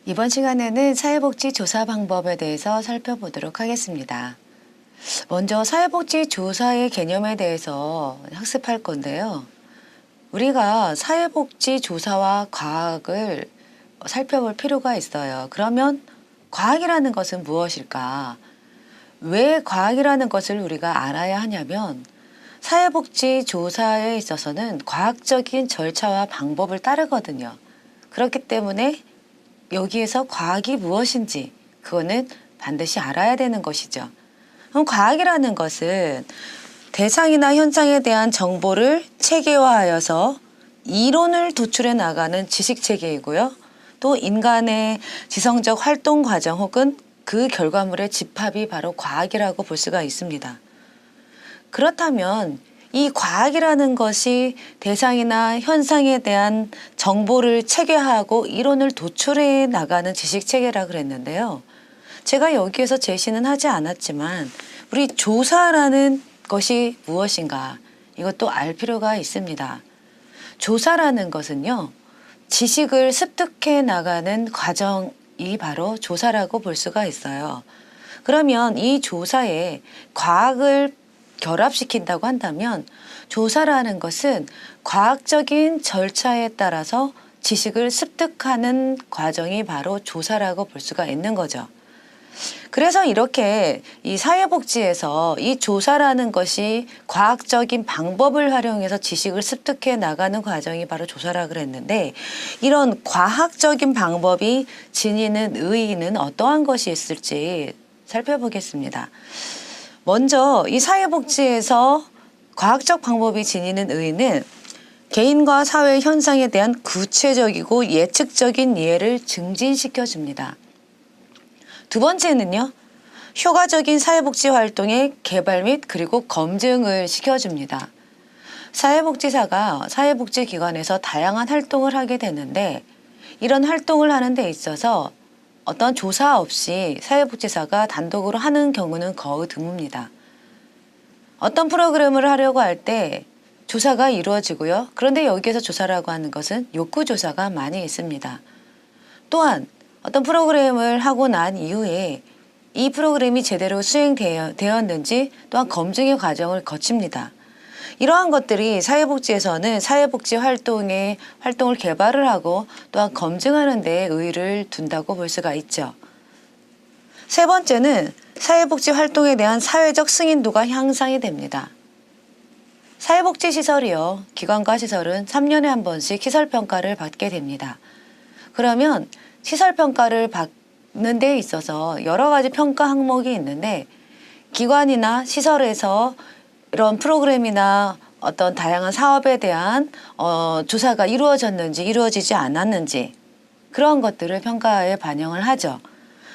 이번 시간에는 사회복지 조사 방법에 대해서 살펴보도록 하겠습니다. 먼저 사회복지 조사의 개념에 대해서 학습할 건데요. 우리가 사회복지 조사와 과학을 살펴볼 필요가 있어요. 그러면 과학이라는 것은 무엇일까? 왜 과학이라는 것을 우리가 알아야 하냐면 사회복지 조사에 있어서는 과학적인 절차와 방법을 따르거든요. 그렇기 때문에 여기에서 과학이 무엇인지 그거는 반드시 알아야 되는 것이죠. 그럼 과학이라는 것은 대상이나 현상에 대한 정보를 체계화하여서 이론을 도출해 나가는 지식 체계이고요. 또 인간의 지성적 활동 과정 혹은 그 결과물의 집합이 바로 과학이라고 볼 수가 있습니다. 그렇다면 이 과학이라는 것이 대상이나 현상에 대한 정보를 체계화하고 이론을 도출해 나가는 지식체계라 그랬는데요. 제가 여기에서 제시는 하지 않았지만 우리 조사라는 것이 무엇인가 이것도 알 필요가 있습니다. 조사라는 것은요. 지식을 습득해 나가는 과정이 바로 조사라고 볼 수가 있어요. 그러면 이 조사에 과학을 결합시킨다고 한다면 조사라는 것은 과학적인 절차에 따라서 지식을 습득하는 과정이 바로 조사라고 볼 수가 있는 거죠. 그래서 이렇게 이 사회복지에서 이 조사라는 것이 과학적인 방법을 활용해서 지식을 습득해 나가는 과정이 바로 조사라 그랬는데 이런 과학적인 방법이 지니는 의의는 어떠한 것이 있을지 살펴보겠습니다. 먼저 이 사회복지에서 과학적 방법이 지니는 의의는 개인과 사회 현상에 대한 구체적이고 예측적인 이해를 증진시켜 줍니다. 두 번째는요. 효과적인 사회복지 활동의 개발 및 그리고 검증을 시켜줍니다. 사회복지사가 사회복지기관에서 다양한 활동을 하게 되는데 이런 활동을 하는 데 있어서 어떤 조사 없이 사회복지사가 단독으로 하는 경우는 거의 드뭅니다. 어떤 프로그램을 하려고 할 때 조사가 이루어지고요. 그런데 여기에서 조사라고 하는 것은 욕구조사가 많이 있습니다. 또한 어떤 프로그램을 하고 난 이후에 이 프로그램이 제대로 수행되었는지 또한 검증의 과정을 거칩니다. 이러한 것들이 사회복지에서는 사회복지 활동을 개발을 하고 또한 검증하는 데 의의를 둔다고 볼 수가 있죠. 세 번째는 사회복지 활동에 대한 사회적 승인도가 향상이 됩니다. 사회복지 시설이요. 기관과 시설은 3년에 한 번씩 시설평가를 받게 됩니다. 그러면 시설평가를 받는 데 있어서 여러 가지 평가 항목이 있는데 기관이나 시설에서 이런 프로그램이나 어떤 다양한 사업에 대한 조사가 이루어졌는지 이루어지지 않았는지 그런 것들을 평가에 반영을 하죠.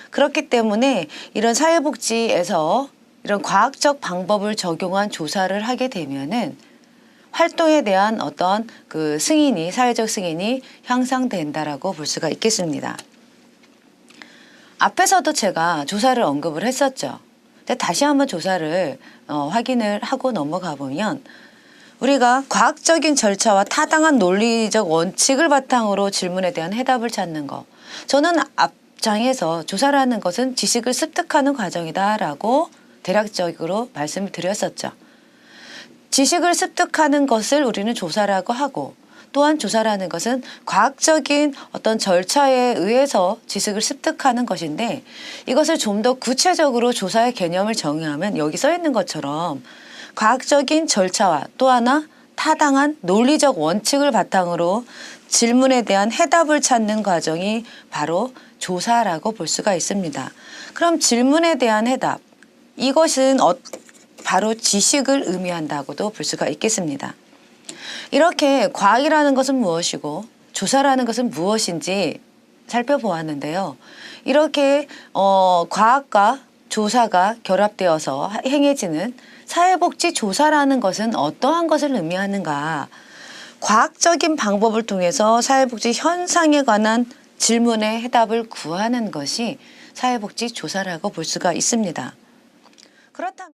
그렇기 때문에 이런 사회복지에서 이런 과학적 방법을 적용한 조사를 하게 되면은 활동에 대한 어떤 그 승인이 사회적 승인이 향상된다라고 볼 수가 있겠습니다. 앞에서도 제가 조사를 언급을 했었죠. 근데 다시 한번 조사를 확인을 하고 넘어가 보면 우리가 과학적인 절차와 타당한 논리적 원칙을 바탕으로 질문에 대한 해답을 찾는 거. 저는 앞장에서 조사라는 것은 지식을 습득하는 과정이다라고 대략적으로 말씀을 드렸었죠. 지식을 습득하는 것을 우리는 조사라고 하고 또한 조사라는 것은 과학적인 어떤 절차에 의해서 지식을 습득하는 것인데 이것을 좀 더 구체적으로 조사의 개념을 정의하면 여기 써 있는 것처럼 과학적인 절차와 또 하나 타당한 논리적 원칙을 바탕으로 질문에 대한 해답을 찾는 과정이 바로 조사라고 볼 수가 있습니다. 그럼 질문에 대한 해답 이것은 바로 지식을 의미한다고도 볼 수가 있겠습니다. 이렇게 과학이라는 것은 무엇이고 조사라는 것은 무엇인지 살펴보았는데요. 이렇게 과학과 조사가 결합되어서 행해지는 사회복지 조사라는 것은 어떠한 것을 의미하는가. 과학적인 방법을 통해서 사회복지 현상에 관한 질문의 해답을 구하는 것이 사회복지 조사라고 볼 수가 있습니다. 그렇다면